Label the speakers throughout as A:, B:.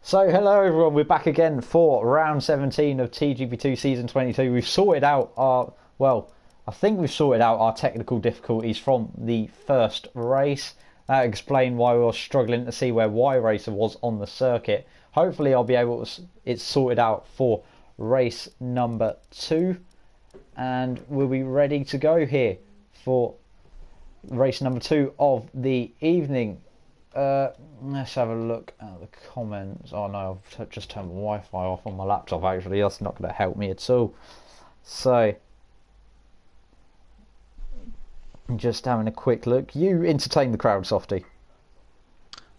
A: So, hello everyone, we're back again for round 17 of TGP2 Season 22. We've sorted out I think we've sorted out our technical difficulties from the first race. That explained why we were struggling to see where Y Racer was on the circuit. Hopefully I'll be able to, it's sorted out for race number 2. And we'll be ready to go here for race number 2 of the evening. Let's have a look at the comments. Oh no, I've just turned my Wi-Fi off on my laptop actually. That's not going to help me at all. So, just having a quick look. You entertain the crowd, Softy.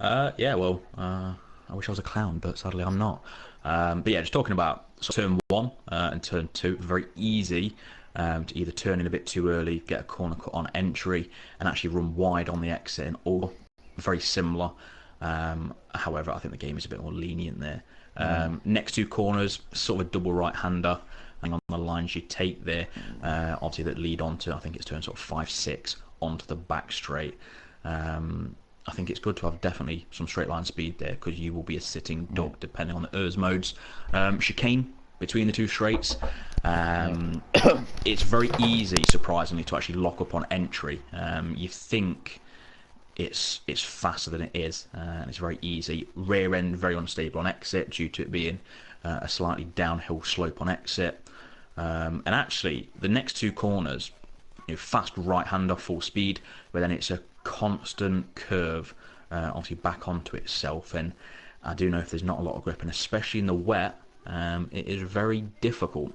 B: Yeah, well, I wish I was a clown, but sadly I'm not. But yeah, just talking about turn 1 and turn 2, very easy to either turn in a bit too early, get a corner cut on entry, and actually run wide on the exit, and all very similar. However, I think the game is a bit more lenient there. Next two corners, sort of a double right-hander, and on the lines you take there, obviously that lead on to, I think it's turn sort of 5-6 onto the back straight. I think it's good to have definitely some straight line speed there, because you will be a sitting duck depending on the ERS modes. Chicane between the two straights. It's very easy, surprisingly, to actually lock up on entry. You think it's faster than it is, and it's very easy. Rear end very unstable on exit due to it being a slightly downhill slope on exit. And actually, the next two corners, fast right-hander, full speed, but then it's a constant curve, obviously back onto itself. And I do know if there's not a lot of grip, and especially in the wet, it is very difficult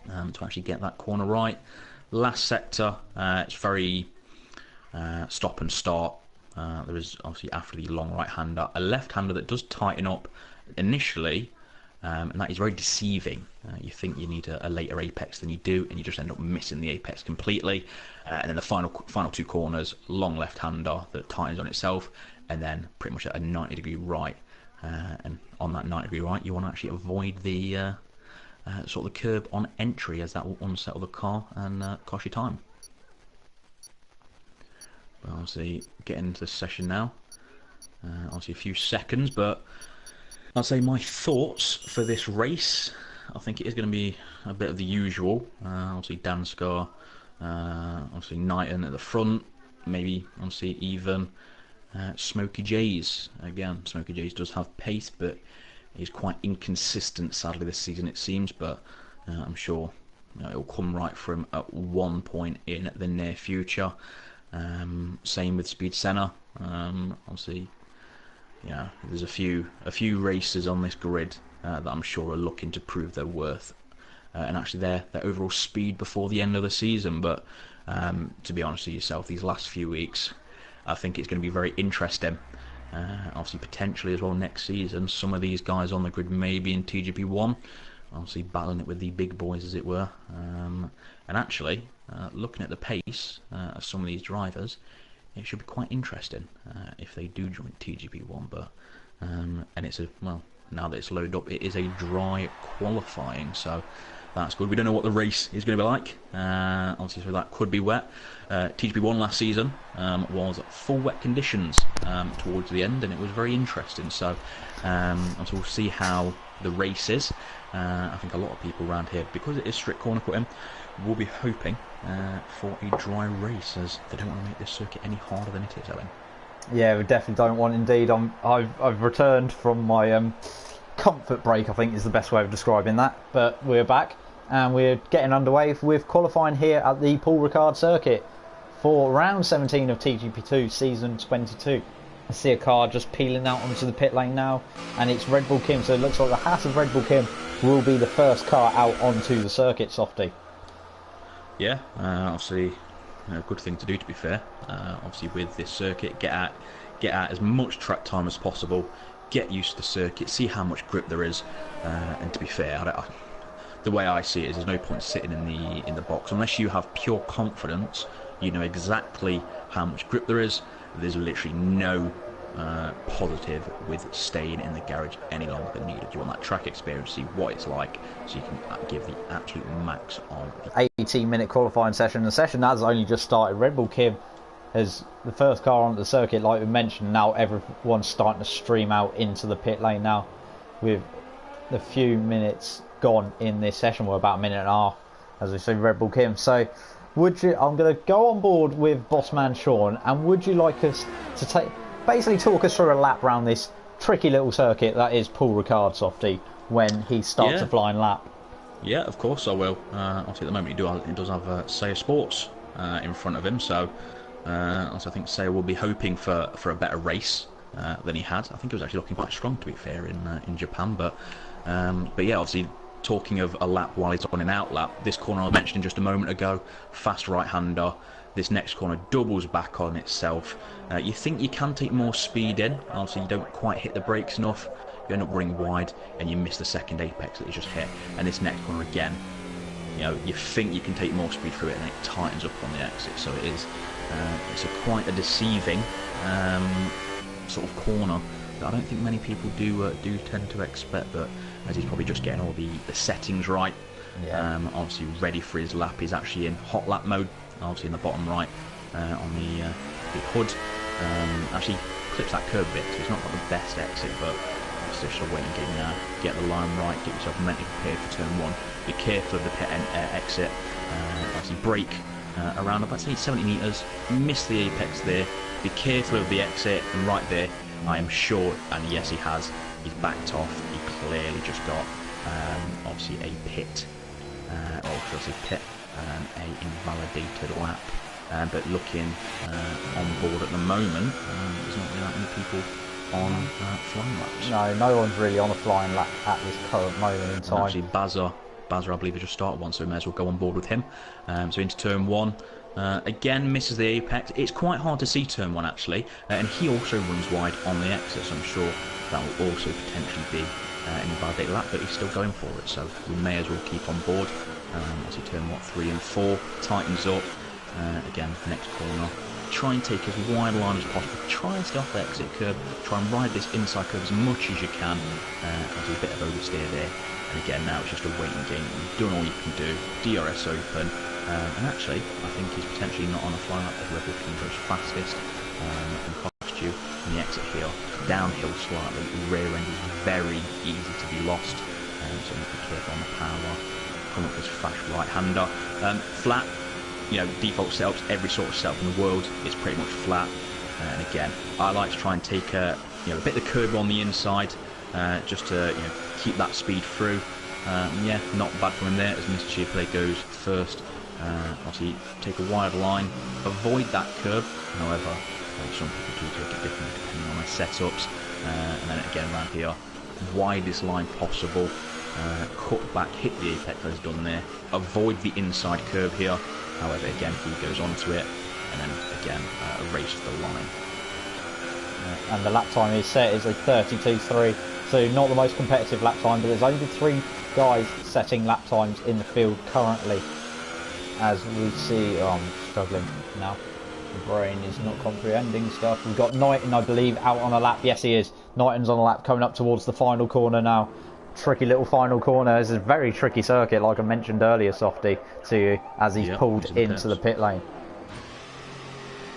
B: to actually get that corner right. Last sector, it's very stop and start. There is obviously, after the long right-hander, a left-hander that does tighten up initially, and that is very deceiving. You think you need a later apex than you do, and you just end up missing the apex completely. And then the final two corners, long left-hander that tightens on itself, and then pretty much at a 90-degree right. And on that 90-degree right, you want to actually avoid the sort of the curb on entry, as that will unsettle the car and cost you time. But obviously, getting into the session now. Obviously, a few seconds, but I'd say my thoughts for this race, I think it is going to be a bit of the usual. Obviously, Danscar, obviously Knighton at the front, maybe obviously even Smokey J's. Again, Smokey J's does have pace, but he's quite inconsistent, sadly, this season it seems. But I'm sure it'll come right for him at one point in the near future. Same with Speed Senna. Obviously, yeah, there's a few races on this grid that I'm sure are looking to prove their worth and actually their overall speed before the end of the season. But to be honest with yourself, these last few weeks, I think it's going to be very interesting. Obviously, potentially as well next season, some of these guys on the grid may be in TGP1, obviously battling it with the big boys, as it were. And actually, looking at the pace of some of these drivers, it should be quite interesting if they do join TGP1. But and it's now that it's loaded up, it is a dry qualifying, so that's good. We don't know what the race is going to be like. Obviously, so that could be wet. TGP1 last season was full wet conditions towards the end, and it was very interesting. So we'll see how the race is. I think a lot of people around here, because it is strict corner cutting, will be hoping for a dry race, as they don't want to make this circuit any harder than it is, Owen.
A: Yeah, we definitely don't want. Indeed, I've returned from my comfort break, I think is the best way of describing that. But we're back, and we're getting underway with qualifying here at the Paul Ricard circuit for round 17 of TGP2 Season 22. I see a car just peeling out onto the pit lane now, and it's Red Bull Kim, so it looks like the Haas of Red Bull Kim will be the first car out onto the circuit, Softy.
B: Yeah, obviously a good thing to do, to be fair. Obviously with this circuit, get out as much track time as possible, get used to the circuit, see how much grip there is, and to be fair, the way I see it is there's no point sitting in the box unless you have pure confidence. You know exactly how much grip there is. There's literally no positive with staying in the garage any longer than needed. You want that track experience, see what it's like, so you can give the absolute max on
A: 18-minute qualifying session. The session has only just started. Red Bull Kim as the first car onto the circuit, like we mentioned. Now everyone's starting to stream out into the pit lane now. with the few minutes gone in this session. We're about a minute and a half, as we see Red Bull Kim. So, I'm going to go on board with Bossman Sean, and would you like us to basically talk us through a lap around this tricky little circuit that is Paul Ricard, Softy, when he starts a flying lap?
B: Yeah, of course I will. Obviously, at the moment he does have Sayer Sports in front of him, so also I think Sayer will be hoping for a better race than he had. I think he was actually looking quite strong, to be fair, in Japan. But yeah, obviously, talking of a lap while he's on an out lap, this corner I mentioned just a moment ago, fast right-hander. This next corner doubles back on itself. You think you can take more speed in. Obviously, you don't quite hit the brakes enough. You end up running wide, and you miss the second apex that you just hit. And this next corner again, you think you can take more speed through it, and it tightens up on the exit. So it's quite a deceiving sort of corner that I don't think many people do tend to expect. But as he's probably just getting all the settings right, obviously ready for his lap. He's actually in hot lap mode, obviously in the bottom right on the hood. Actually clips that curb bit, so it's not got the best exit, but it's just a waiting game now. Get the line right, get yourself mentally prepared for turn one. Be careful of the pit exit. Obviously brake around about 70 metres. Miss the apex there. Be careful of the exit, and right there, I am sure, and yes he has, he's backed off. He clearly just got obviously a pit, or should I say pit, a invalidated lap. But looking on board at the moment, there's not really that many people on flying laps.
A: No one's really on a flying lap at this current moment in time.
B: And actually, Bazza, I believe, has just started one, so we may as well go on board with him. So into turn one. Again, misses the apex. It's quite hard to see turn one, actually. And he also runs wide on the exit, so I'm sure that will also potentially be an invalidated lap, but he's still going for it, so we may as well keep on board. As he turn 3 and 4, tightens up. Again, next corner. Try and take as wide a line as possible. Try and stay off the exit curve. Try and ride this inside curve as much as you can. There's a bit of oversteer there. And again, now it's just a waiting game. You've done all you can do. DRS open. And actually, I think he's potentially not on a fly lap as Red Bull King goes fastest. And cost you in the exit here. Downhill slightly. Rear end is very easy to be lost. So you have to be careful on the power. Come up this fast right-hander. Flat. Default setups, every sort of setup in the world is pretty much flat. And again, I like to try and take a bit of the curb on the inside, just to keep that speed through. Yeah, not bad from him there as Mr. Chiappelli goes first. Obviously, take a wide line, avoid that curb. However, some people do take it differently depending on their setups. And then again, around here, widest line possible. Cut back, hit the apex as done there. Avoid the inside curve here. However, again, he goes onto it, and then again, erases the line.
A: And the lap time he's set is a 32.3, so not the most competitive lap time, but there's only 3 guys setting lap times in the field currently. As we see, I'm struggling now. The brain is not comprehending stuff. We've got Knighton, I believe, out on a lap. Yes, he is. Knighton's on a lap, coming up towards the final corner now. Tricky little final corner. It's a very tricky circuit, like I mentioned earlier, Softy, to you, as he's pulled into the pit lane.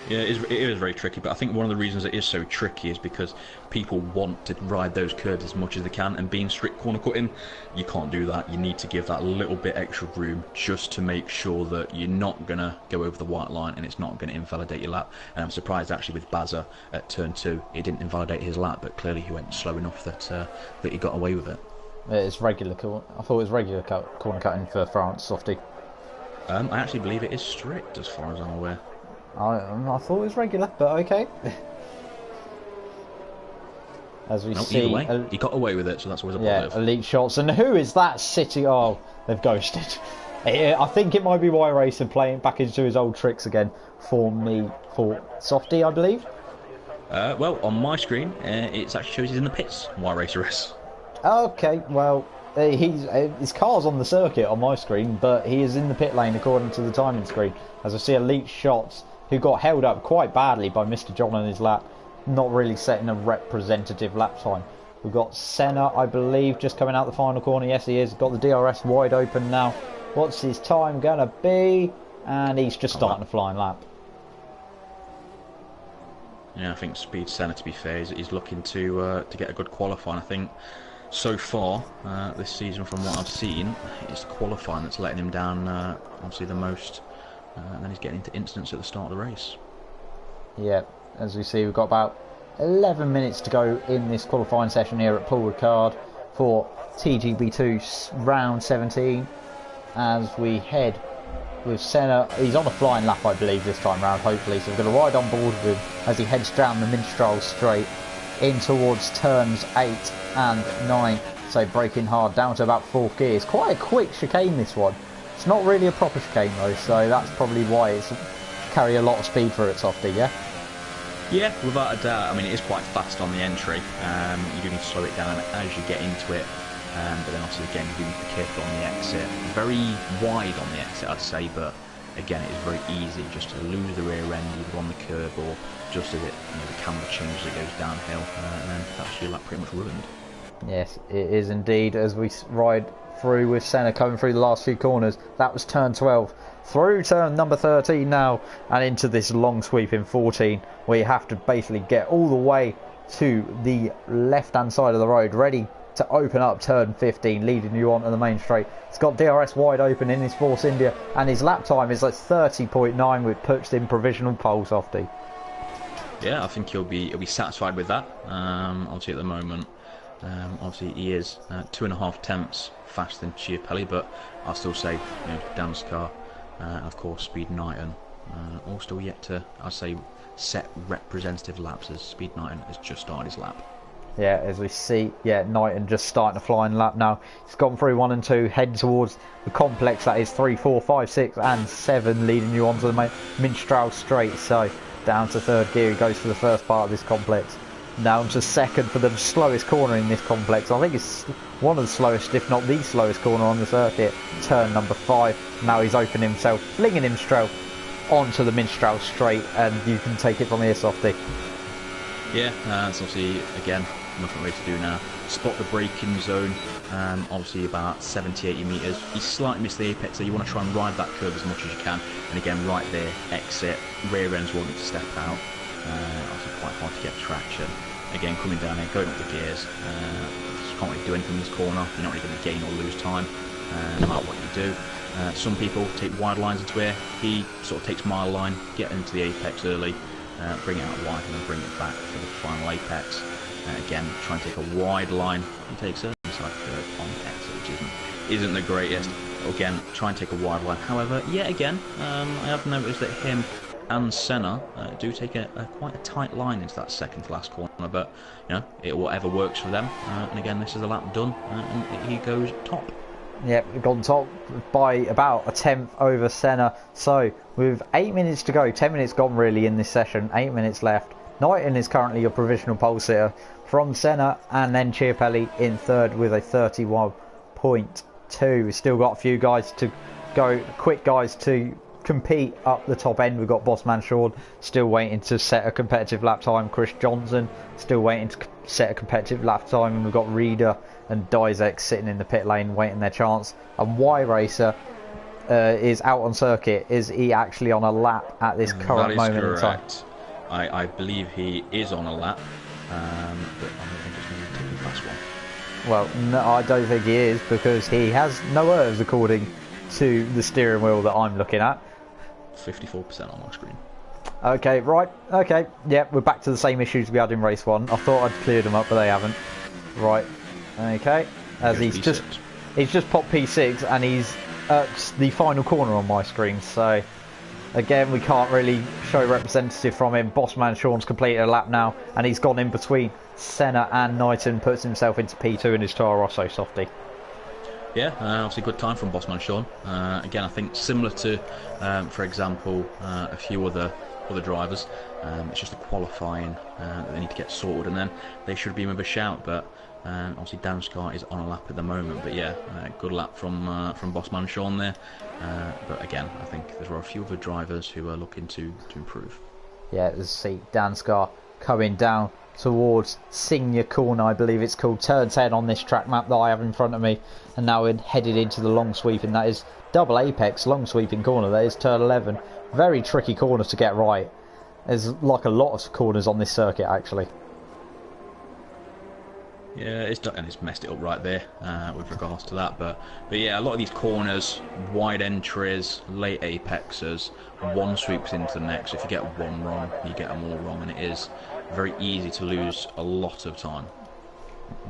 B: Yeah, it is very tricky, but I think one of the reasons it is so tricky is because people want to ride those curves as much as they can, and being strict corner cutting, you can't do that. You need to give that little bit extra room just to make sure that you're not going to go over the white line and it's not going to invalidate your lap. And I'm surprised actually with Bazza at turn 2, it didn't invalidate his lap, but clearly he went slow enough that he got away with it.
A: It's regular. I thought it was regular corner cutting for France, Softy.
B: I actually believe it is strict, as far as I'm aware.
A: I thought it was regular, but okay. As we see,
B: either way, he got away with it, so that's always a positive.
A: Yeah, elite shots. And who is that City? Oh, they've ghosted. I think it might be Y Racer playing back into his old tricks again for Softy, I believe.
B: Well, on my screen, it actually shows he's in the pits. Y Racer is.
A: Okay, well, his car's on the circuit on my screen, but he is in the pit lane according to the timing screen. As I see elite shots, who got held up quite badly by Mr. John on his lap, not really setting a representative lap time. We've got Senna, I believe, just coming out the final corner. Yes, he is. Got the DRS wide open now. What's his time going to be? And he's just starting a flying lap.
B: Yeah, I think Speed Senna, to be fair, he's looking to get a good qualifying. I think so far this season, from what I've seen, it's qualifying that's letting him down obviously the most. And then he's getting into incidents at the start of the race.
A: Yeah, as we see, we've got about 11 minutes to go in this qualifying session here at Paul Ricard for TGB2 round 17. As we head with Senna, he's on a flying lap, I believe, this time round, hopefully. So we're going to ride on board with him as he heads down the Minstrel Straight in towards turns 8 and 9. So braking hard down to about 4th gear. It's quite a quick chicane, this one. It's not really a proper chicane though, so that's probably why it's carry a lot of speed for it, Softy, yeah?
B: Yeah, without a doubt. I mean, it is quite fast on the entry. You do need to slow it down as you get into it. But then obviously, again, you do need to be careful on the exit. Very wide on the exit, I'd say, but again, it is very easy just to lose the rear end either on the curb or just as it, the camera changes, it goes downhill, and then that's your lap pretty much ruined.
A: Yes, it is indeed, as we ride through with Senna coming through the last few corners. That was turn 12. Through turn number 13 now, and into this long sweep in 14, where you have to basically get all the way to the left-hand side of the road, ready to open up turn 15, leading you onto the main straight. It's got DRS wide open in his Force India, and his lap time is like 30.9, which puts him provisional pole, Softy.
B: Yeah, I think he'll be satisfied with that. Obviously, at the moment, obviously he is 2.5 tenths faster than Chiapelli, but I'll still say, Damskar, and of course Speed Knighton, all still yet to, I'd say, set representative laps, as Speed Knighton has just started his lap.
A: Yeah, as we see, Knighton just starting a flying lap now. He's gone through 1 and 2, heading towards the complex that is 3, 4, 5, 6 and 7, leading you onto the Minstrel Straight. So down to 3rd gear, he goes for the first part of this complex. Down to 2nd for the slowest corner in this complex. I think it's one of the slowest, if not the slowest corner on the circuit. Turn number 5. Now he's opening himself, flinging himself onto the Minstrel Straight, and you can take it from here, Softy.
B: Yeah, it's obviously, again, nothing really to do now. Spot the braking zone, obviously about 70-80 metres. He's slightly missed the apex, so you want to try and ride that curve as much as you can. And again, right there, exit, rear end's wanting to step out. Obviously quite hard to get traction. Again, coming down here, going up the gears. Just can't really do anything in this corner. You're not really going to gain or lose time, no matter what you do. Some people take wide lines into here. He sort of takes mile line, get into the apex early, bring it out wide, and then bring it back for the final apex. Again, try and take a wide line. He takes a inside third on the exit, which isn't the greatest. Again, try and take a wide line. However, yet again, I have noticed that him and Senna do take quite a tight line into that second to last corner, but whatever works for them. And again, this is a lap done, and he goes top.
A: Yep, we've gone top by about a tenth over Senna. So with 8 minutes to go, 10 minutes gone really in this session, 8 minutes left. Knighton is currently your provisional pole sitter from Senna, and then Chiapelli in 3rd with a 31.2. We've still got a few guys to go, quick guys to compete up the top end. We've got Bossman Sean still waiting to set a competitive lap time. Chris Johnson still waiting to set a competitive lap time. And we've got Reeder and Dizek sitting in the pit lane waiting their chance. And Y Racer is out on circuit. Is he actually on a lap at this current moment in time?
B: I believe he is on a lap, but I think it's going to take the fast one.
A: Well, no, I don't think he is, because he has no errors according to the steering wheel that I'm looking at.
B: 54% on my screen.
A: Okay, right. Okay, yeah, we're back to the same issues we had in race 1. I thought I'd cleared them up, but they haven't. Right. Okay. As he's just popped P6, and he's at the final corner on my screen. So again, we can't really show representative from him. Bossman Sean's completed a lap now, and he's gone in between Senna and Knighton, puts himself into P2 in his Toro Rosso, Softy.
B: Yeah, obviously good time from Bossman Sean. Again, I think similar to, for example, a few other drivers. It's just the qualifying that they need to get sorted, and then they should be with a shout. But obviously Damskar is on a lap at the moment. But yeah, good lap from Bossman Sean there. But again, I think there are a few other drivers who are looking to improve. Yeah,
A: let's see, Damskar coming down towards Senior Corner, I believe it's called, turn 10 on this track map that I have in front of me, and now we're headed into the long sweeping. That is double apex long sweeping corner. That is turn 11. Very tricky corner to get right. There's like a lot of corners on this circuit actually.
B: Yeah, it's messed it up right there with regards to that. But yeah, a lot of these corners, wide entries, late apexes, one swoops into the next. If you get one wrong, you get them all wrong, and it is very easy to lose a lot of time.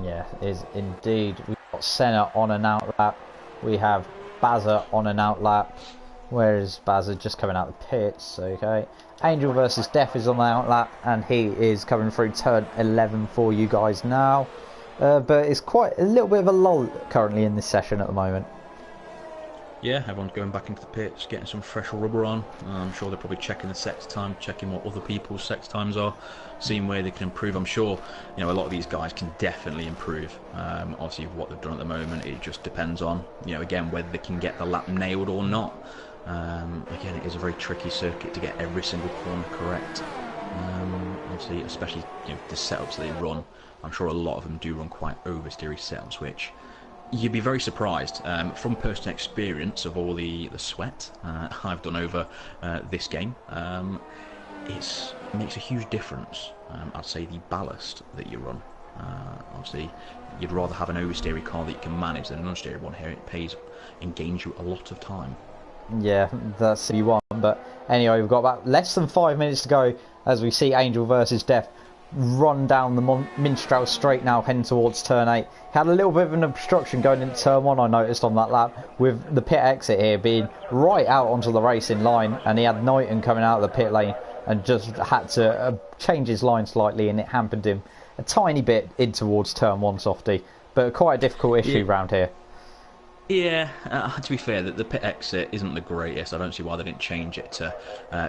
A: Yeah, it is indeed. We've got Senna on an out lap. We have Bazza on an out lap. Where is Bazza? Just coming out the pits. Okay. Angel versus Death is on the out lap, and he is coming through turn 11 for you guys now. But it's quite a little bit of a lull currently in this session at the moment.
B: Yeah, everyone's going back into the pits, getting some fresh rubber on. I'm sure they're probably checking the sector time, checking what other people's sector times are, seeing where they can improve. I'm sure, a lot of these guys can definitely improve. Obviously, what they've done at the moment, it just depends on, again, whether they can get the lap nailed or not. Again, it is a very tricky circuit to get every single corner correct. Obviously, especially the setups they run. I'm sure a lot of them do run quite oversteery setups, which you'd be very surprised from personal experience of all the sweat I've done over this game. It makes a huge difference. I'd say the ballast that you run. Obviously, you'd rather have an oversteery car that you can manage than an understeery one here. It pays and gains you a lot of time.
A: Yeah, that's what you want. But anyway, we've got about less than 5 minutes to go as we see Angel versus Death run down the Minstrel straight now, heading towards turn 8. Had a little bit of an obstruction going into turn 1, I noticed on that lap, with the pit exit here being right out onto the racing line, and he had Knighton coming out of the pit lane and just had to change his line slightly, and it hampered him a tiny bit in towards turn 1, Softy. But quite a difficult issue round here.
B: Yeah, to be fair, the pit exit isn't the greatest. I don't see why they didn't change it to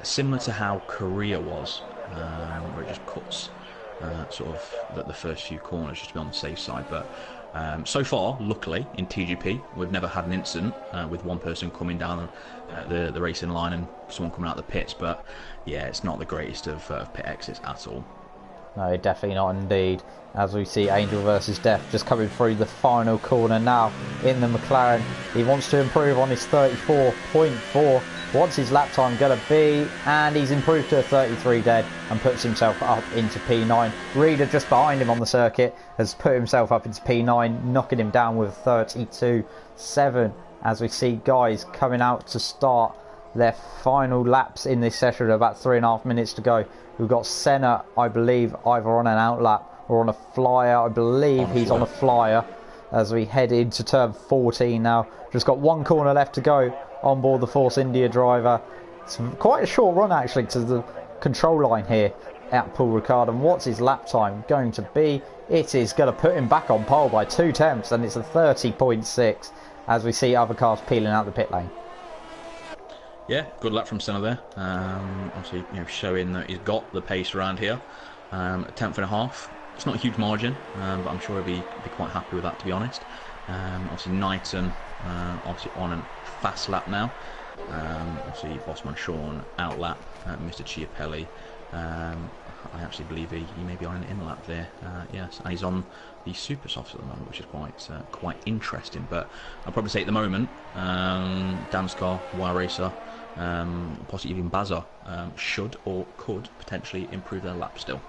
B: similar to how Korea was, where it just cuts sort of the first few corners just to be on the safe side. But so far, luckily, in TGP, we've never had an incident with one person coming down the racing line and someone coming out the pits. But yeah, it's not the greatest of pit exits at all.
A: No, definitely not indeed. As we see Angel versus Death just coming through the final corner now in the McLaren. He wants to improve on his 34.4. What's his lap time going to be? And he's improved to a 33 dead and puts himself up into P9. Reader just behind him on the circuit has put himself up into P9, knocking him down with 32.7. As we see guys coming out to start their final laps in this session, about 3.5 minutes to go. We've got Senna, I believe, either on an out lap or on a flyer. I believe he's on a flyer as we head into turn 14 now. Just got one corner left to go on board the Force India driver. It's quite a short run actually to the control line here at Paul Ricard. And what's his lap time going to be? It is going to put him back on pole by 2 tenths, and it's a 30.6 as we see other cars peeling out the pit lane.
B: Yeah, good luck from Senna there. Obviously, showing that he's got the pace around here. A tenth and a half. It's not a huge margin, but I'm sure he'll be quite happy with that, to be honest. Obviously, Knighton obviously on a fast lap now. Obviously, Bossman Sean out lap. Mr. Chiapelli. I actually believe he may be on an in lap there. Yes, and he's on the super softs at the moment, which is quite interesting. But I'll probably say at the moment, Danscar, Wire Racer, possibly even Bazza should or could potentially improve their lap still.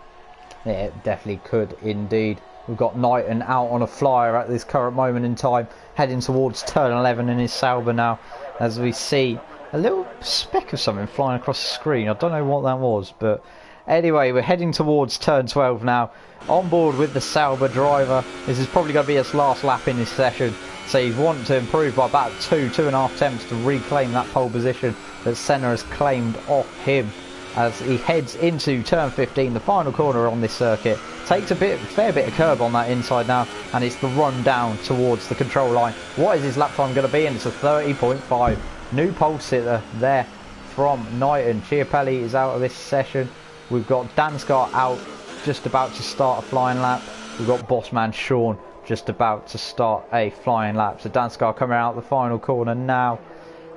A: Yeah, it definitely could indeed. We've got Knighton out on a flyer at this current moment in time, heading towards turn 11 in his Sauber now, as we see a little speck of something flying across the screen. I don't know what that was, but anyway, we're heading towards turn 12 now. On board with the Sauber driver. This is probably going to be his last lap in this session, so he's wanting to improve by about 2.5 attempts to reclaim that pole position that Senna has claimed off him. As he heads into turn 15, the final corner on this circuit. Takes a fair bit of curb on that inside now, and it's the run down towards the control line. What is his lap time going to be? And it's a 30.5. New pole sitter there from Knighton. Chiapelli is out of this session. We've got Danscar out, just about to start a flying lap. We've got Bossman Sean just about to start a flying lap. So Danscar coming out the final corner now,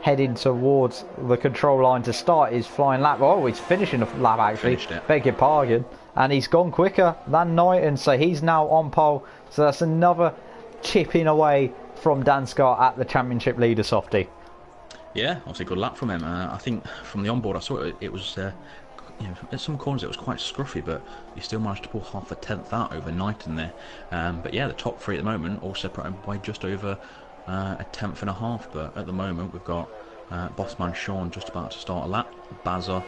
A: heading towards the control line to start his flying lap. Oh, he's finishing the lap actually. Beg your pardon. And he's gone quicker than Knighton, so he's now on pole. So that's another chipping away from Danscar at the championship leader, Softy.
B: Yeah, obviously good lap from him. I think from the onboard I saw it was at some corners it was quite scruffy, but he still managed to pull half a tenth out overnight in there. But yeah, the top three at the moment all separated by just over a tenth and a half. But at the moment we've got Bossman Sean just about to start a lap, Bazza,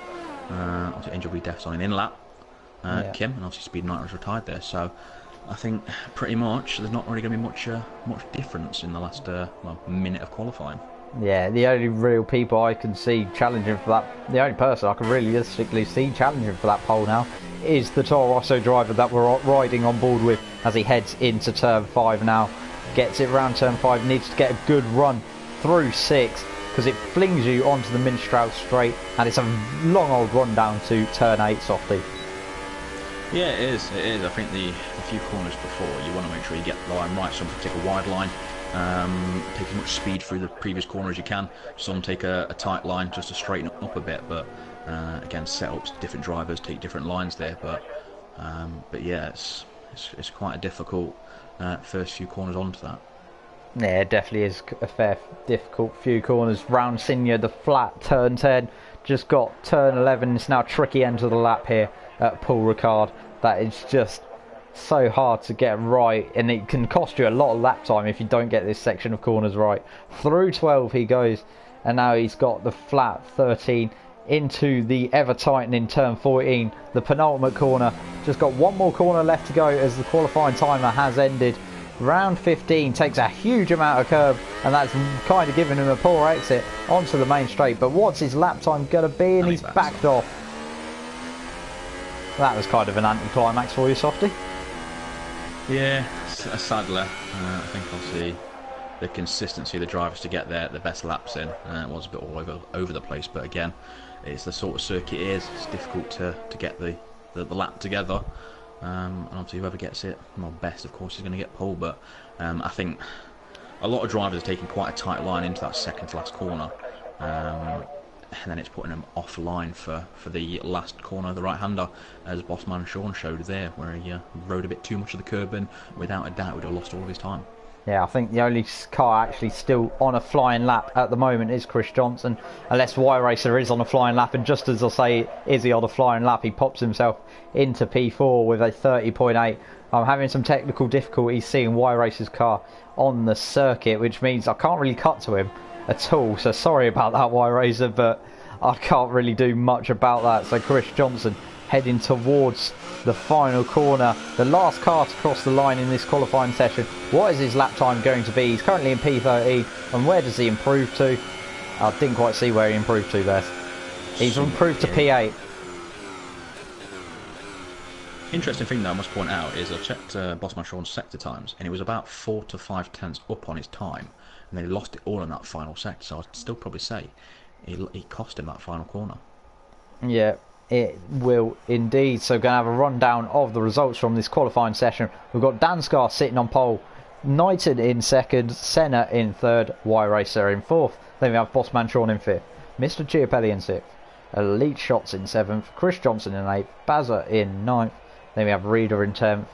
B: obviously NW Def's on an in lap, Kim, and obviously Speed Night was retired there. So I think pretty much there's not really going to be much difference in the last minute of qualifying.
A: Yeah, the only real people I can see challenging for that, the only person I can realistically see challenging for that pole now is the Toro Rosso driver that we're riding on board with as he heads into turn 5 now. Gets it round turn 5, needs to get a good run through 6 because it flings you onto the Minstrel straight, and it's a long old run down to turn 8, Softy.
B: Yeah, it is. I think the few corners before, you want to make sure you get the line right. Some take a wide line, take as much speed through the previous corner as you can. Some take a tight line just to straighten up a bit. But again, setups, different drivers take different lines there. But yeah, it's quite a difficult first few corners onto that.
A: Yeah, it definitely is a fair difficult few corners. Round Senior, the flat turn 10, just got turn 11. It's now tricky end of the lap here at Paul Ricard. That is just so hard to get right, and it can cost you a lot of lap time if you don't get this section of corners right. Through 12 he goes, and now he's got the flat 13 into the ever tightening turn 14, the penultimate corner. Just got one more corner left to go as the qualifying timer has ended. Round 15 takes a huge amount of curb, and that's kind of giving him a poor exit onto the main straight. But what's his lap time going to be? And he's backed off. That was kind of an anticlimax for you, Softy.
B: Yeah, sadly, I think obviously the consistency of the drivers to get the best laps in was a bit all over the place. But again, it's the sort of circuit it is. It's difficult to get the lap together. And obviously whoever gets it best, of course, is going to get pole. But I think a lot of drivers are taking quite a tight line into that second to last corner, and then it's putting them offline for the last corner, the right-hander, as Bossman Sean showed there, where he rode a bit too much of the curb, and without a doubt would have lost all of his time.
A: Yeah, I think the only car actually still on a flying lap at the moment is Chris Johnson, unless Y Racer is on a flying lap, and just as I say, is he on a flying lap, he pops himself into P4 with a 30.8. I'm having some technical difficulties seeing Y Racer's car on the circuit, which means I can't really cut to him at all, so sorry about that, Y Racer, but I can't really do much about that. So Chris Johnson heading towards the final corner, the last car to cross the line in this qualifying session. What is his lap time going to be? He's currently in P13, and where does he improve to? I didn't quite see where he improved to there. He's improved to P8.
B: Interesting thing though I must point out is I checked Bossman Sean's sector times, and it was about 4 to 5 tenths up on his time, and then he lost it all in that final sector. So I'd still probably say he cost him that final corner. Yeah,
A: it will indeed. So going to have a rundown of the results from this qualifying session. We've got Dansgar sitting on pole, Knighton in second, Senna in third, Y Racer in fourth. Then we have Bossman Sean in fifth, Mr. Chiapelli in sixth, Elite Shots in seventh, Chris Johnson in eighth, Bazza in ninth. Then we have Reader in 10th,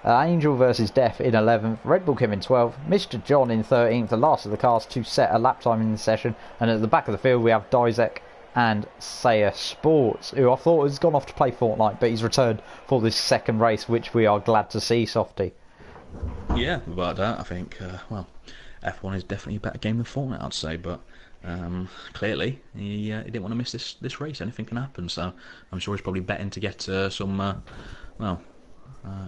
A: Angel versus Def in 11th, Red Bull Kim in 12th, Mr. John in 13th, the last of the cars to set a lap time in the session. And at the back of the field we have Dizek and Sayer Sports, who I thought has gone off to play Fortnite, but he's returned for this second race, which we are glad to see, Softy.
B: Yeah, without that, I think, F1 is definitely a better game than Fortnite, I'd say, but clearly he didn't want to miss this race. Anything can happen, so I'm sure he's probably betting to get some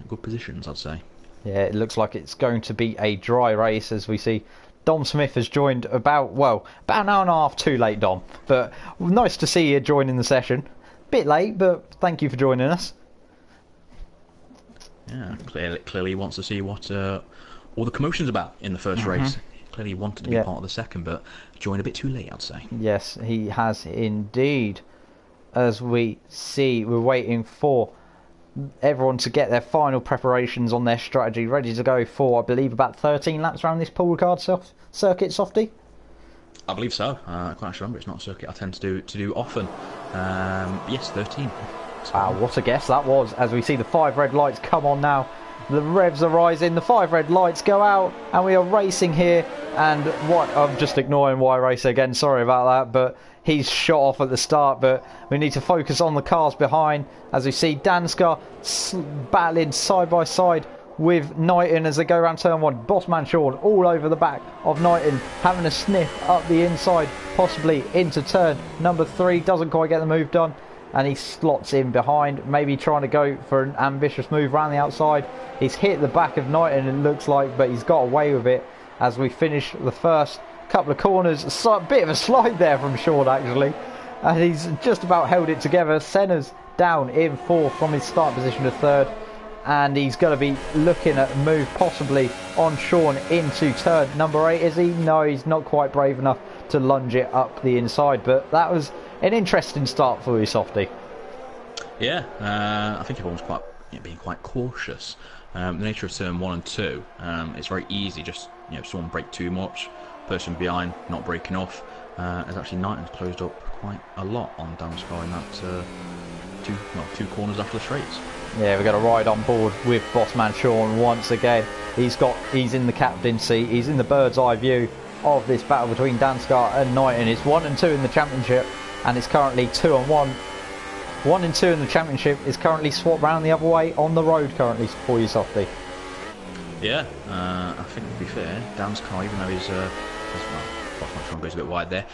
B: good positions, I'd say.
A: Yeah, it looks like it's going to be a dry race, as we see Dom Smith has joined about an hour and a half too late, Dom. But nice to see you joining the session. Bit late, but thank you for joining us.
B: Yeah, clearly he wants to see what all the commotion's about in the first race. Clearly he wanted to be part of the second, but joined a bit too late, I'd say.
A: Yes, he has indeed. As we see, we're waiting for everyone to get their final preparations on their strategy ready to go for, I believe, about 13 laps around this Paul Ricard circuit, Softy?
B: I believe so. I can't actually remember. It's not a circuit I tend to do often. Yes, 13.
A: Wow, what a guess that was. As we see the 5 red lights come on now, the revs are rising, the 5 red lights go out, and we are racing here And what I'm just ignoring Y Racer again, sorry about that, but he's shot off at the start. But we need to focus on the cars behind as we see Danskar battling side by side with Knighton as they go around turn 1. Bossman Sean all over the back of Knighton, having a sniff up the inside, possibly into turn number 3. Doesn't quite get the move done, and he slots in behind, maybe trying to go for an ambitious move around the outside. He's hit the back of Knighton, it looks like, but he's got away with it as we finish the first couple of corners. A bit of a slide there from Sean, actually, and he's just about held it together. Senna's down in 4th from his start position to 3rd, and he's going to be looking at a move possibly on Sean into turn number 8. Is he? No, he's not quite brave enough to lunge it up the inside, but that was an interesting start for you, Softy.
B: Yeah, I think everyone's quite being quite cautious. The nature of turn 1 and 2, it's very easy, just someone break too much, person behind not breaking off. As actually Knighton's closed up quite a lot on Danskar in that two corners after the straights.
A: Yeah, we've got a ride on board with Bossman Sean once again. He's in the captain's seat. He's in the bird's eye view of this battle between Danskar and Knighton. It's 1 and 2 in the championship, and it's currently 2 and 1. 1 and 2 in the championship is currently swapped round the other way on the road currently for you, Softy.
B: Yeah, I think to be fair, Danskar, even though he's Bossman Sean goes a bit wide there,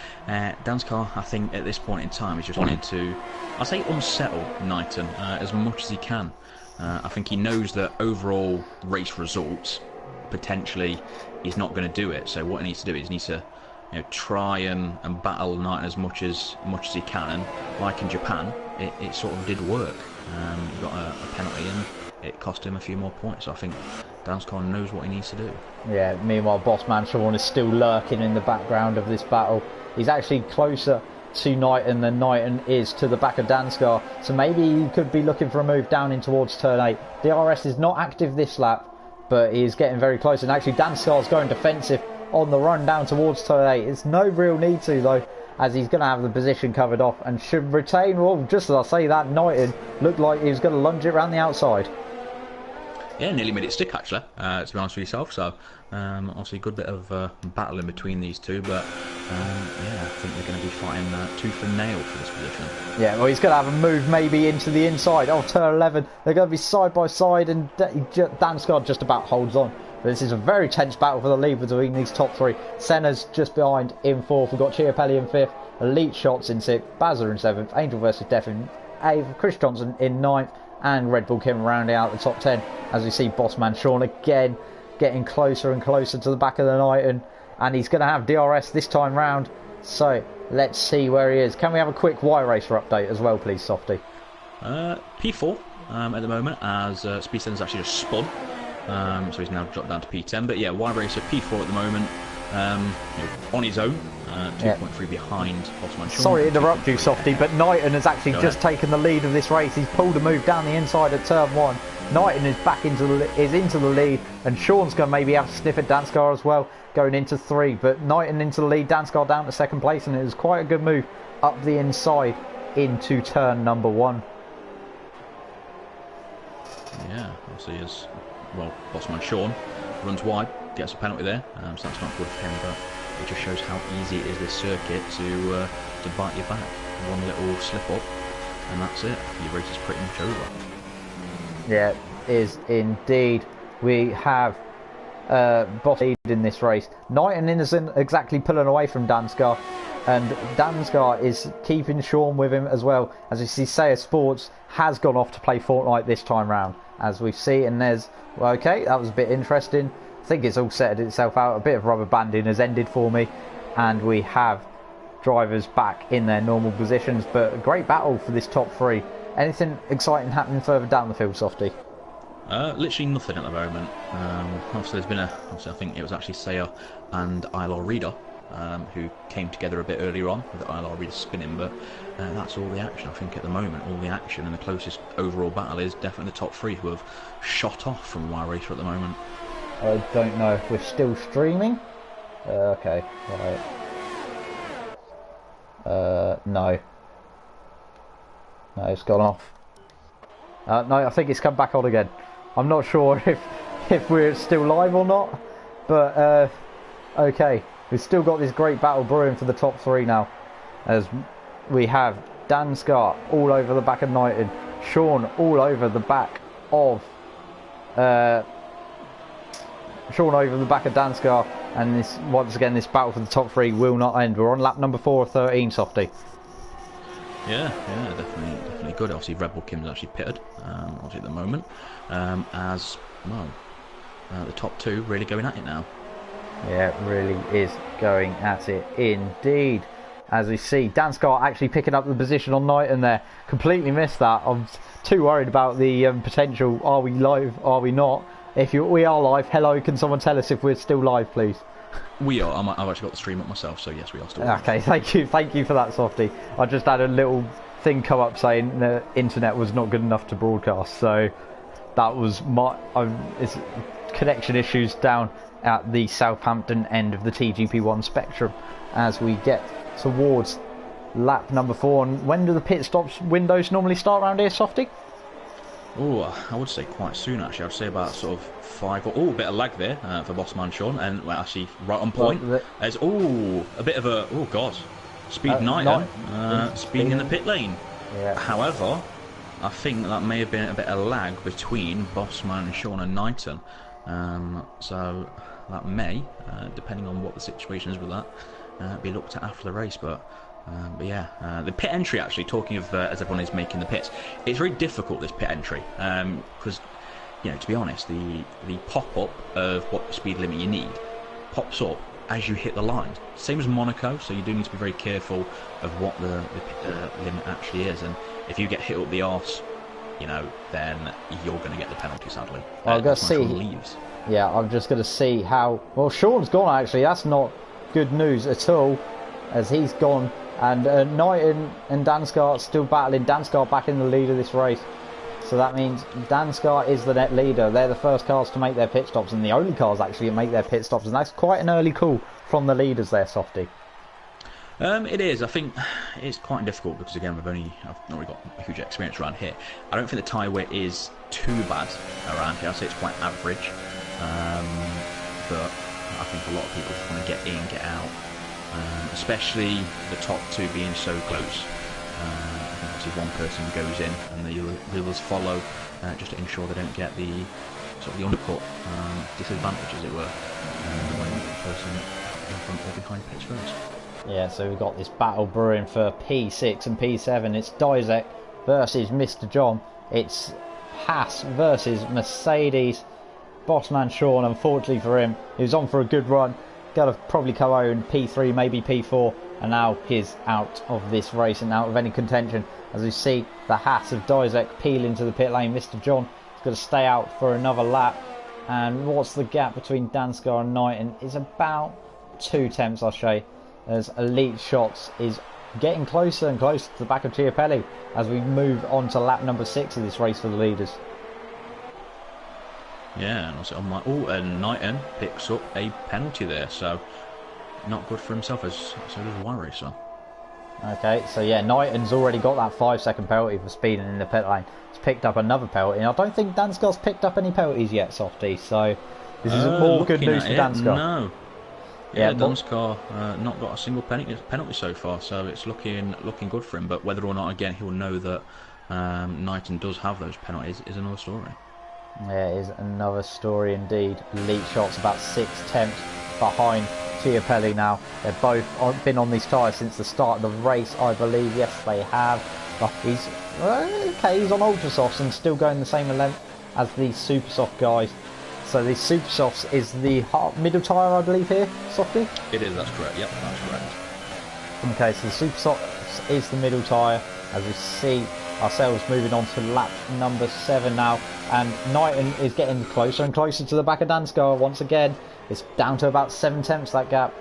B: Danskar, I think at this point in time is just wanting to, I say, unsettle Knighton as much as he can. I think he knows that overall race results, potentially, he's not going to do it. So what he needs to do is he needs to try and battle Knighton as much as he can. And like in Japan, it sort of did work. He got a penalty and it cost him a few more points. So I think Danskar knows what he needs to do. Yeah,
A: meanwhile, Bossman Sean is still lurking in the background of this battle. He's actually closer to Knighton than Knighton is to the back of Danskar, so maybe he could be looking for a move down in towards turn 8. DRS is not active this lap, but he is getting very close, and actually Danskar's going defensive on the run down towards turn 8. It's no real need to, though, as he's going to have the position covered off and should retain. Well, just as I say that, Knighton looked like he was going to lunge it around the outside.
B: Yeah, nearly made it stick, actually, to be honest with yourself. So, obviously, a good bit of battle in between these two. But, yeah, I think they're going to be fighting tooth and nail for this position.
A: Yeah, well, he's going to have a move maybe into the inside of turn 11. They're going to be side by side, and Danskar just about holds on. But this is a very tense battle for the lead between these top 3. Senna's just behind in 4th. We've got Chiapelli in 5th, Elite Shots in 6th, Bazza in 7th, Angel versus Death in 8th, Chris Johnson in 9th, and Red Bull Kim rounding out the top 10, as we see Bossman Sean again getting closer and closer to the back of the Knighton, and he's going to have DRS this time round. So let's see where he is. Can we have a quick Y Racer update as well, please, Softy?
B: P4 at the moment, as Speed Sender's actually just spun, so he's now dropped down to P10. But yeah, Y Racer P4 at the moment, on his own, 2.3 behind Bossman Sean.
A: Sorry to interrupt you, Softy, but Knighton has actually just taken the lead of this race. He's pulled a move down the inside at turn 1. Knighton is back into the lead, and Sean's going to maybe have to sniff at Danskar as well, going into 3. But Knighton into the lead, Danskar down to 2nd place, and it was quite a good move up the inside into turn number 1.
B: Yeah, obviously as well, Bossman Sean runs wide, gets a penalty there, so that's not good for him, but it just shows how easy it is this circuit to bite your back. One little slip up, and that's it. Your race is pretty much over. Yeah, it is indeed. We have Boss lead in this race. Knighton isn't exactly pulling away from Danskar, and Danskar is keeping Sean with him as well. As you see, Seiya Sports has gone off to play Fortnite this time round, as we see, and there's, well, okay, that was a bit interesting. I think it's all settled itself out. A bit of rubber banding has ended for me, and we have drivers back in their normal positions. But a great battle for this top 3. Anything exciting happening further down the field, Softy? Literally nothing at the moment. Obviously, there's been I think it was actually Seiya and Ilor Reader who came together a bit earlier on with Ilor Reader spinning, but that's all the action, I think, at the moment. All the action, and the closest overall battle is definitely the top 3 who have shot off from Y Racer at the moment.
A: I don't know if we're still streaming. Okay, right. No. No, it's gone off. No, I think it's come back on again. I'm not sure if we're still live or not, but Okay, we've still got this great battle brewing for the top 3 now, as we have Dansgaard all over the back of Knighton, Sean all over the back of Dansgaard, and this once again this battle for the top 3 will not end. We're on lap number 4 of 13, Softy.
B: Yeah, definitely good. Obviously, Red Bull Kim's actually pitted, obviously at the moment, as well. The top 2 really going at it now.
A: Yeah, it really is going at it indeed. As we see, Dansgaard actually picking up the position on Knighton there. Completely missed that. I'm too worried about the potential. Are we live? Are we not? We are live, hello, can someone tell us if we're still live, please?
B: We are. I've actually got the stream up myself, so yes, we are still live.
A: Okay, thank you for that, Softy. I just had a little thing come up saying the internet was not good enough to broadcast, so that was it's connection issues down at the Southampton end of the TGP1 spectrum as we get towards lap number 4. And when do the pit stops windows normally start around here, Softy?
B: Oh, I would say quite soon actually. I'd say about sort of 5 or a bit of lag there for Bossman Sean, and well, actually right on point. There's a bit of a speed Knighton speeding in the pit lane.
A: Yeah.
B: However, I think that may have been a bit of lag between Bossman Sean and Knighton, so that may, depending on what the situation is with that, be looked at after the race. But yeah, the pit entry actually, talking of as everyone is making the pits, it's very difficult, this pit entry, because to be honest, the pop-up of what speed limit you need pops up as you hit the line, same as Monaco, so you do need to be very careful of what the limit actually is, and if you get hit up the arse, then you're going to get the penalty, sadly.
A: I'll go see.
B: Leaves.
A: Yeah, I'm just going to see how... Well, Sean's gone, actually. That's not good news at all, as he's gone. And Knighton and Dansgaard still battling. Dansgaard back in the lead of this race. So that means Dansgaard is the net leader. They're the first cars to make their pit stops, and the only cars actually to make their pit stops. And that's quite an early call from the leaders there, Softy.
B: It is. I think it's quite difficult because, again, I've not really got a huge experience around here. I don't think the tyre wear is too bad around here. I'd say it's quite average. But I think a lot of people just want to get in, get out, especially the top 2 being so close. I think obviously one person goes in and the others follow, just to ensure they don't get the sort of the undercut disadvantage, as it were, when the person in front or behind pits first.
A: Yeah, so we've got this battle brewing for P6 and P7. It's Dizek versus Mr. John. It's Haas versus Mercedes. Bossman Sean, unfortunately for him, he was on for a good run. Got to probably come out in P3, maybe P4, and now he's out of this race and out of any contention. As we see the Haas of Dizek peel into the pit lane. Mr. John is going to stay out for another lap. And what's the gap between Dansgaard and Knighton? It's about 2 tenths, I'll say, as Elite Shots is getting closer and closer to the back of Chiapelli as we move on to lap number 6 of this race for the leaders.
B: Yeah, and also and Knighton picks up a penalty there, so not good for himself, so does One Racer.
A: Okay, so yeah, Knighton's already got that 5-second penalty for speeding in the pit lane. He's picked up another penalty, and I don't think Dansgaard's picked up any penalties yet, Softy, so this is more good news for Dansgaard.
B: No. Yeah, Dansgaard not got a single penalty so far, so it's looking good for him, but whether or not, again, he'll know that Knighton does have those penalties is another story.
A: Yeah, it is another story indeed. Elite Shots about 6 tenths behind Chiapelli now. They've both been on these tyres since the start of the race, I believe. Yes, they have. But he's on ultra softs and still going the same length as the super soft guys. So the super softs is the middle tyre, I believe, here, Softy?
B: It is, that's correct. Yep, that's correct.
A: Okay, so the super softs is the middle tyre, as we see ourselves moving on to lap number 7 now, and Knighton is getting closer and closer to the back of Dansgaard once again. It's down to about 7 tenths, that gap,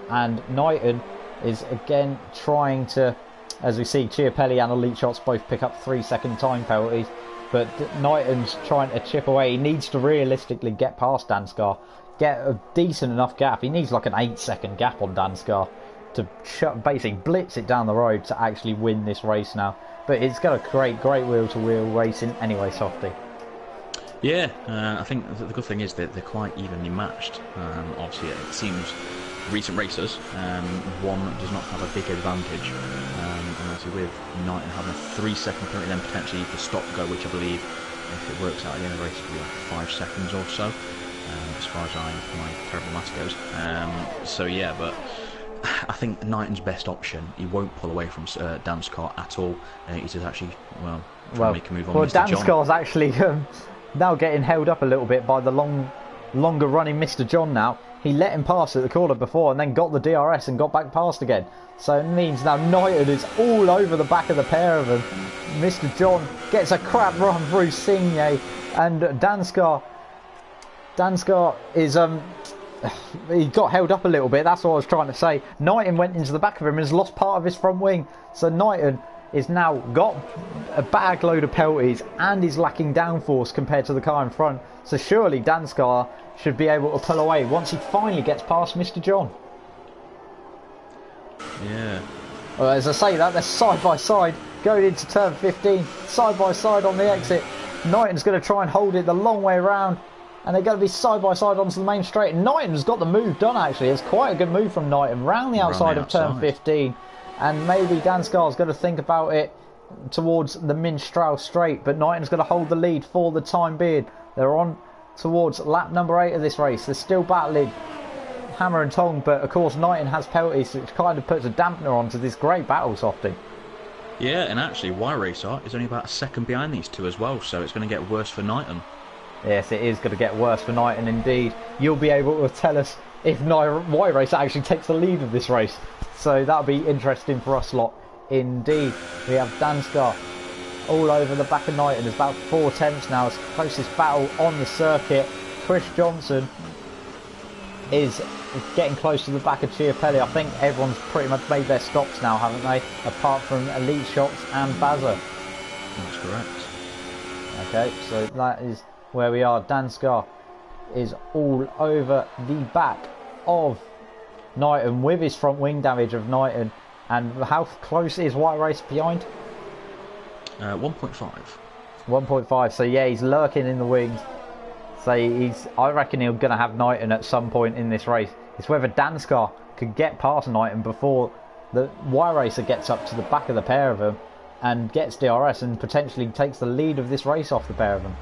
A: and Knighton is again trying to, as we see Chiapelli and Elite Shots both pick up 3-second time penalties, but Knighton's trying to chip away. He needs to realistically get past Dansgaard, get a decent enough gap. He needs like an 8-second gap on Dansgaard to basically blitz it down the road to actually win this race now. But it's got a great wheel-to-wheel racing anyway, Softy.
B: Yeah, I think the good thing is that they're quite evenly matched. Obviously, it seems recent racers, one does not have a big advantage. And obviously with Knighton having a 3-second penalty, then potentially the stop go, which I believe, if it works out at the end of the race, will be like 5 seconds or so, as far as my terrible maths goes. So yeah, but I think Knighton's best option, he won't pull away from Damscar at all. He's just actually, well, trying to make a move on Mr. John.
A: Damscar's actually now getting held up a little bit by the longer running Mr. John now. He let him pass at the corner before and then got the DRS and got back past again. So it means now Knighton is all over the back of the pair of them. Mr. John gets a crap run through Signet, and Damscar is he got held up a little bit, that's what I was trying to say. Knighton went into the back of him and has lost part of his front wing. So Knighton is now got a bag load of penalties and is lacking downforce compared to the car in front. So surely Damscar should be able to pull away once he finally gets past Mr. John.
B: Yeah.
A: Well, as I say that, they're side by side going into turn 15, side by side on the exit. Knighton's going to try and hold it the long way around, and they're going to be side by side onto the main straight. And Knighton's got the move done actually. It's quite a good move from Knighton round the outside of turn 15. And maybe Damscar's going to think about it towards the Minstrel straight, but Knighton's going to hold the lead for the time being. They're on towards lap number 8 of this race. They're still battling hammer and tong, but of course Knighton has penalties, which kind of puts a dampener onto this great battle, Softy.
B: Yeah, and actually Y-Racer is only about a second behind these two as well, so it's going to get worse for Knighton.
A: Yes, it is going to get worse for Knighton indeed. You'll be able to tell us if Y-Racer actually takes the lead of this race. So that'll be interesting for us lot indeed. We have Damscar all over the back of Knighton. There's about 4 tenths now. It's the closest battle on the circuit. Chris Johnson is getting close to the back of Chiapelli. I think everyone's pretty much made their stops now, haven't they? Apart from Elite Shots and Bazza.
B: That's correct.
A: Okay, so that is where we are. Damscar is all over the back of Knighton with his front wing damage of Knighton. And how close is Y-Racer behind?
B: 1.5.
A: 1.5. So yeah, he's lurking in the wings. So I reckon he's going to have Knighton at some point in this race. It's whether Damscar could get past Knighton before the Y-Racer gets up to the back of the pair of them and gets DRS and potentially takes the lead of this race off the pair of them.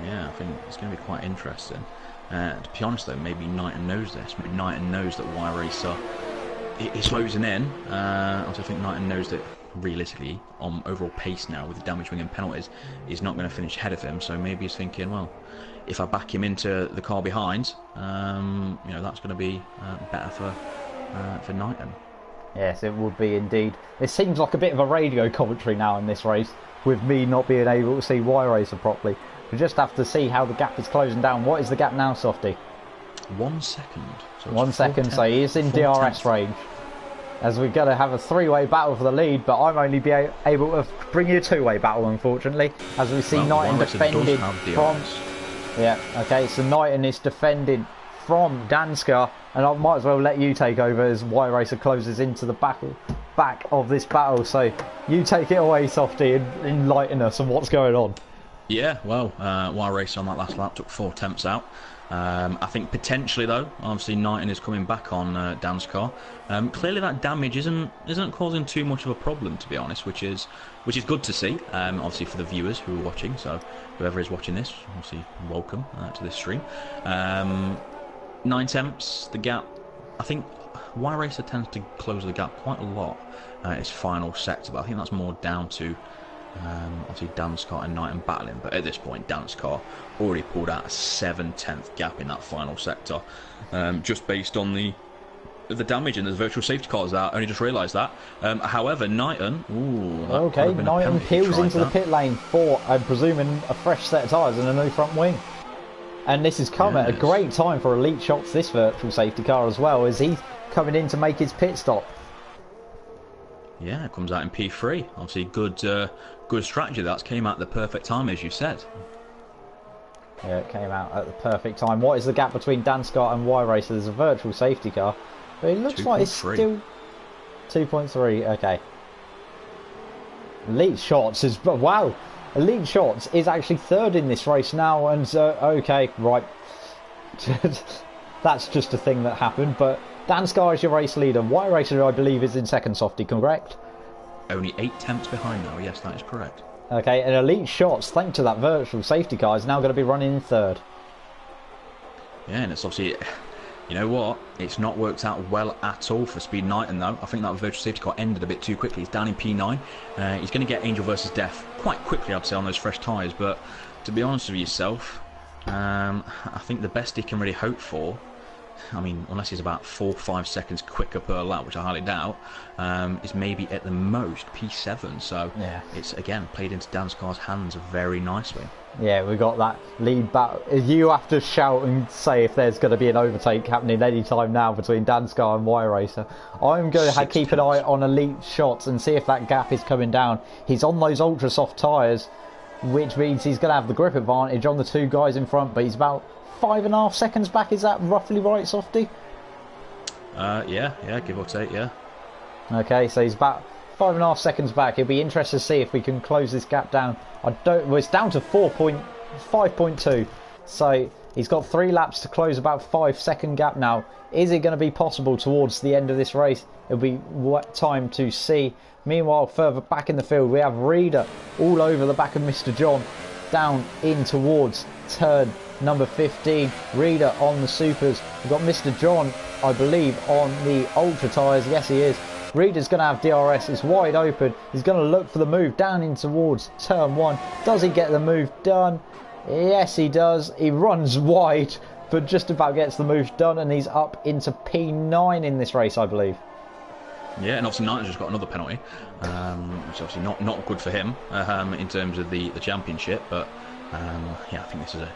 B: Yeah, I think it's going to be quite interesting. To be honest though, maybe Knighton knows this. Maybe Knighton knows that Y-Racer is closing in. I think Knighton knows that realistically, on overall pace now with the damage wing and penalties, he's not going to finish ahead of him. So maybe he's thinking, well, if I back him into the car behind, that's going to be better for Knighton. Yes,
A: it would be indeed. It seems like a bit of a radio commentary now in this race, with me not being able to see Y-Racer properly. We just have to see how the gap is closing down. What is the gap now, Softy?
B: 1 second. So
A: 1 second, so he is in DRS range. As we're going to have a 3-way battle for the lead, but I'm only able to bring you a 2-way battle, unfortunately. As we see Knighton defending from... Yeah, okay, so Knighton is defending from Damscar, and I might as well let you take over as Y-Racer closes into the back of this battle. So you take it away, Softy, and enlighten us on what's going on.
B: Yeah, well, Y-Racer on that last lap took 4 tenths out. I think potentially though, obviously Knighton is coming back on Damscar. Clearly that damage isn't causing too much of a problem, to be honest, which is good to see. Obviously for the viewers who are watching, so whoever is watching this, obviously welcome to this stream. 9 tenths, the gap. I think Y-Racer tends to close the gap quite a lot in its final sector, but I think that's more down to obviously Damscar and Knighton battling, but at this point Damscar already pulled out a 7/10 gap in that final sector, just based on the damage and the virtual safety cars out. Only just realised that. However, Knighton,
A: Knighton peels into the pit lane for, I'm presuming, a fresh set of tyres and a new front wing. And this has come at a great time for Elite Shots, this virtual safety car as well, as he's coming in to make his pit stop.
B: Yeah, it comes out in P3. Obviously, good strategy. That came out at the perfect time, as you said.
A: Yeah, it came out at the perfect time. What is the gap between Damscar and Y-Racer? There's a virtual safety car, but it looks like it's still 2.3. Okay. Elite Shots is wow. Elite Shots is actually third in this race now, and okay, right. That's just a thing that happened, but Danscar is your race leader. White Racer, I believe, is in second, Softy, correct?
B: Only 8 tenths behind now, yes, that is correct.
A: Okay, and Elite Shots, thanks to that virtual safety car, is now going to be running in third.
B: Yeah, and it's obviously, you know what, it's not worked out well at all for Speed Knighton though. I think that virtual safety car ended a bit too quickly. He's down in P9. He's going to get Angel versus Death quite quickly, I'd say, on those fresh tyres, but to be honest with yourself, I think the best he can really hope for, I mean, unless he's about 4 or 5 seconds quicker per lap, which I highly doubt, is maybe at the most P7. So yeah, it's again played into Danscar's hands very nicely.
A: Yeah, we got that lead back. You have to shout and say if there's going to be an overtake happening any time now between Danscar and Y Racer. I'm going to keep an eye on Elite Shots and see if that gap is coming down. He's on those ultra soft tyres, which means he's going to have the grip advantage on the 2 guys in front, but he's about 5.5 seconds back. Is that roughly right, Softy?
B: Yeah, give or take, yeah.
A: Okay, so he's about 5.5 seconds back. It'll be interesting to see if we can close this gap down. Well, it's down to 5.2. So he's got 3 laps to close about 5-second gap now. Is it going to be possible towards the end of this race? It'll be time to see. Meanwhile, further back in the field, we have Reader all over the back of Mr. John, down in towards turn number 15. Reader on the supers. We've got Mr. John, I believe, on the ultra tyres. Yes, he is. Reader's going to have DRS. It's wide open. He's going to look for the move down in towards turn 1. Does he get the move done? Yes, he does. He runs wide, but just about gets the move done, and he's up into P9 in this race, I believe.
B: Yeah, and obviously Knighton's just got another penalty, which is obviously not good for him in terms of the championship, but yeah, I think this is a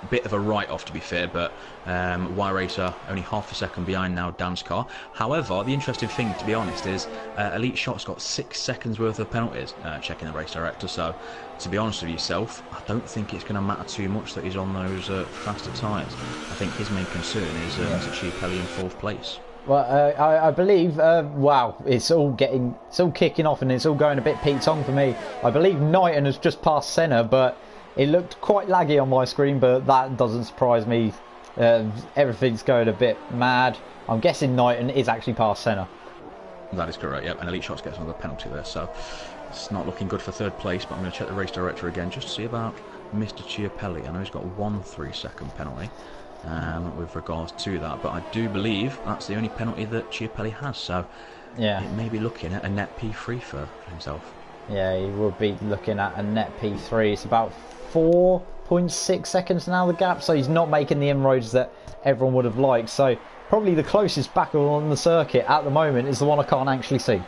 B: bit of a write-off, to be fair, but Y Racer only half a second behind now, Danscar. However, the interesting thing, to be honest, is Elite Shots got 6 seconds worth of penalties, checking the race director, so to be honest with yourself, I don't think it's going to matter too much that he's on those faster tyres. I think his main concern is to Chiapelli in 4th place.
A: Well, I believe, wow, it's all kicking off and it's all going a bit Pete Tong for me. I believe Knighton has just passed Senna, but it looked quite laggy on my screen, but that doesn't surprise me. Everything's going a bit mad. I'm guessing Knighton is actually past Senna.
B: That is correct, yep, and Elite Shots gets another penalty there, so it's not looking good for 3rd place, but I'm going to check the race director again just to see about Mr. Chiapelli. I know he's got 1 3-second penalty with regards to that, but I do believe that's the only penalty that Chiapelli has, so yeah, it may be looking at a net P3 for himself.
A: Yeah, he will be looking at a net P3. It's about 4.6 seconds now, the gap, so he's not making the inroads that everyone would have liked. So probably the closest battle on the circuit at the moment is the one I can't actually see.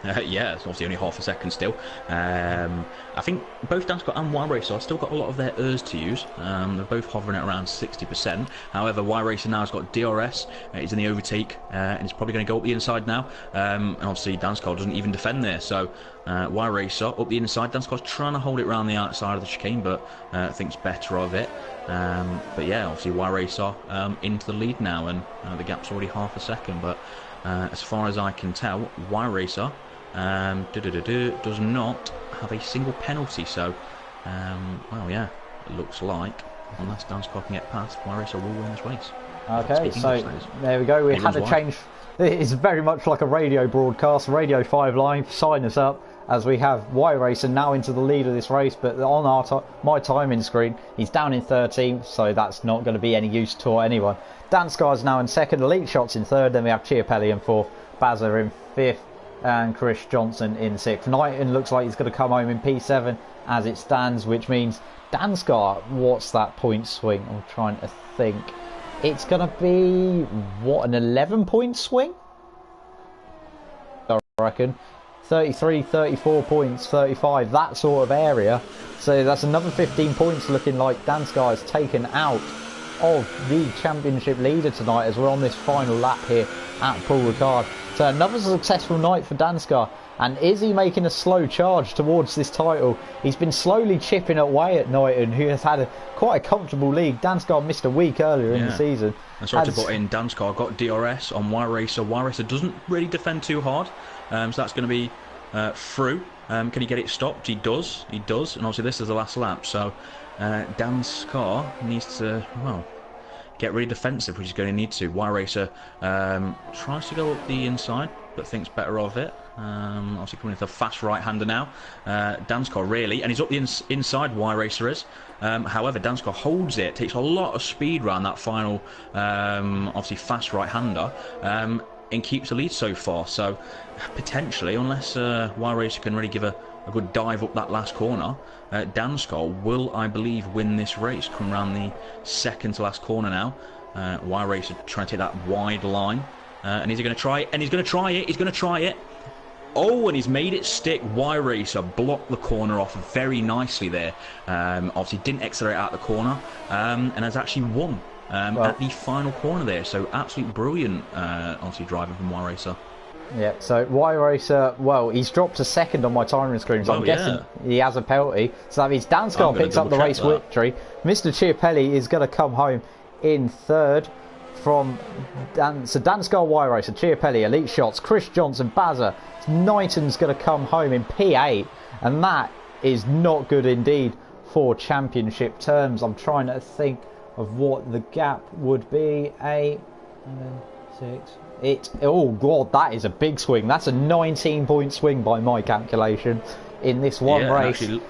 B: Yeah, it's obviously only half a second still. I think both Danscar and Y Racer still got a lot of their ERS to use. They're both hovering at around 60%. However, Y Racer now has got DRS. He's in the overtake, and he's probably going to go up the inside now. And obviously, Danscar doesn't even defend there. So, Y Racer up the inside. Danscar's trying to hold it around the outside of the chicane, but thinks better of it. But yeah, obviously, Y Racer into the lead now, and the gap's already half a second. But as far as I can tell, Y Racer does not have a single penalty, so well, yeah, it looks like unless Danscar can get past, Y Racer will win this race.
A: Okay, so there we go. We had a change. It's very much like a radio broadcast. Radio 5 Live, sign us up, as we have Y Racer now into the lead of this race, but on my timing screen, he's down in 13th, so that's not going to be any use to anyone. Danscar's now in 2nd, Elite Shots in 3rd, then we have Chiapelli in 4th, Bazza in 5th, and Chris Johnson in 6th. Knighton looks like he's going to come home in P7 as it stands, which means Danscar, what's that point swing? I'm trying to think. It's going to be, what, an 11-point swing? I reckon. 33, 34 points, 35, that sort of area. So that's another 15 points, looking like Danscar is taken out of the championship leader tonight as we're on this final lap here at Paul Ricard. So another successful night for Danscar. And is he making a slow charge towards this title? He's been slowly chipping away at Knighton, who has had quite a comfortable lead. Danscar missed a week earlier in the season.
B: And sorry to put in, Danscar got DRS on Y Racer. Y Racer doesn't really defend too hard, so that's going to be through. Can he get it stopped? He does. He does. And obviously this is the last lap. So Dan's car needs to, well, get really defensive, which he's going to need to. Y-Racer tries to go up the inside, but thinks better of it. Obviously coming into a fast right-hander now. Dan's car really, and he's up the inside, Y-Racer is. However, Dan's car holds it, takes a lot of speed around that final, obviously fast right-hander, and keeps the lead so far. So potentially, unless Y-Racer can really give a good dive up that last corner, Dan's car will, I believe, win this race. Come around the second to last corner now. Y-Racer trying to take that wide line. And is he going to try it? And he's going to try it. He's going to try it. Oh, and he's made it stick. Y-Racer blocked the corner off very nicely there. Obviously didn't accelerate out the corner, and has actually won at the final corner there. So absolutely brilliant, obviously driving from Y-Racer.
A: Yeah, so Y-Racer, well, he's dropped a second on my timing screen, so I'm guessing he has a penalty. So that means Dan's car picks up the race victory. Mr. Chiapelli is going to come home in third from Dan. So Dan's car, Y-Racer, Chiapelli, Elite Shots, Chris Johnson, Bazza. Knighton's going to come home in P8, and that is not good indeed for championship terms. I'm trying to think of what the gap would be. 8, 6. Oh god, that is a big swing. That's a 19-point swing by my calculation in this one race.
B: And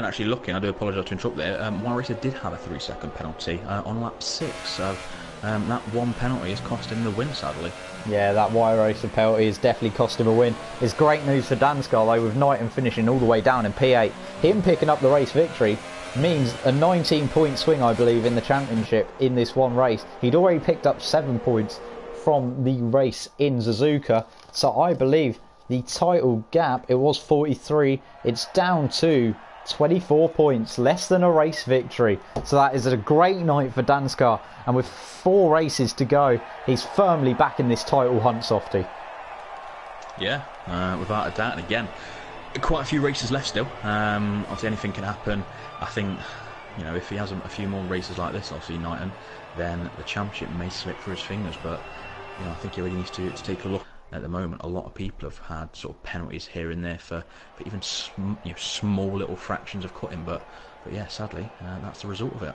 B: actually looking, I do apologise to interrupt there. Y-Racer did have a 3-second penalty on lap 6, so that one penalty has cost him the win, sadly.
A: Yeah, that Y-Racer penalty has definitely cost him a win. It's great news for Dan's car though, with Knighton finishing all the way down in P8. Him picking up the race victory means a 19-point swing, I believe, in the championship in this one race. He'd already picked up 7 points from the race in Suzuka, so I believe the title gap, it was 43, it's down to 24 points, less than a race victory. So that is a great night for Dan's car, and with 4 races to go, he's firmly back in this title hunt, Softy.
B: Yeah, without a doubt. And again, quite a few races left still. Obviously anything can happen. I think, you know, if he has a few more races like this, obviously Knighton, then the championship may slip through his fingers. But you know, I think he really needs to take a look. At the moment, a lot of people have had sort of penalties here and there for even small little fractions of cutting, but yeah, sadly, that's the result of it.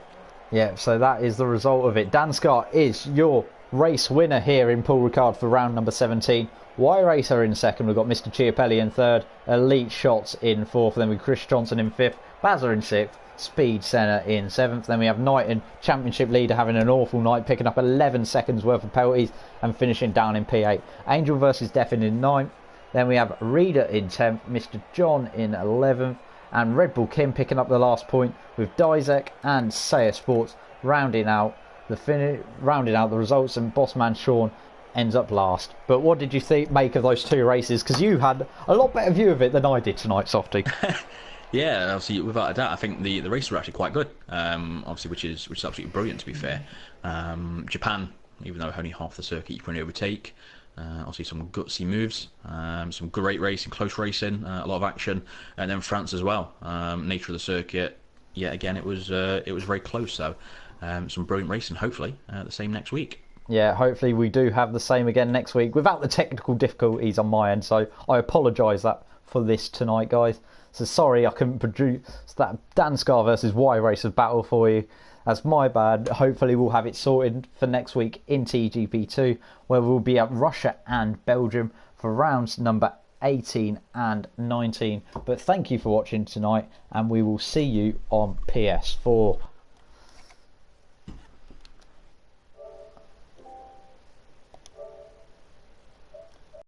A: Yeah, so that is the result of it. Dan Scott is your race winner here in Paul Ricard for round number 17. Y-Racer in second, we've got Mr. Chiapelli in third, Elite Shots in fourth, then we Chris Johnson in fifth, Bazza in sixth, Speed Senna in 7th. Then we have Knighton, championship leader, having an awful night, picking up 11 seconds worth of penalties and finishing down in P8. Angel versus Defin in 9th. Then we have Reader in 10th, Mr. John in 11th, and Red Bull Kim picking up the last point, with Dizek and Sayer Sports rounding out the results, and Bossman Sean ends up last. But what did you make of those 2 races? Because you had a lot better view of it than I did tonight, Softy.
B: Yeah, obviously, without a doubt, I think the races were actually quite good. Obviously, which is absolutely brilliant, to be fair. Japan, even though only half the circuit you can only overtake, obviously some gutsy moves, some great racing, close racing, a lot of action, and then France as well. Nature of the circuit, yet again, it was very close. So some brilliant racing. Hopefully, the same next week.
A: Yeah, hopefully we do have the same again next week without the technical difficulties on my end. So I apologise for this tonight, guys. So sorry I couldn't produce that Danscar versus Y-Racer battle for you. That's my bad. Hopefully we'll have it sorted for next week in TGP2, where we'll be at Russia and Belgium for rounds number 18 and 19. But thank you for watching tonight, and we will see you on PS4.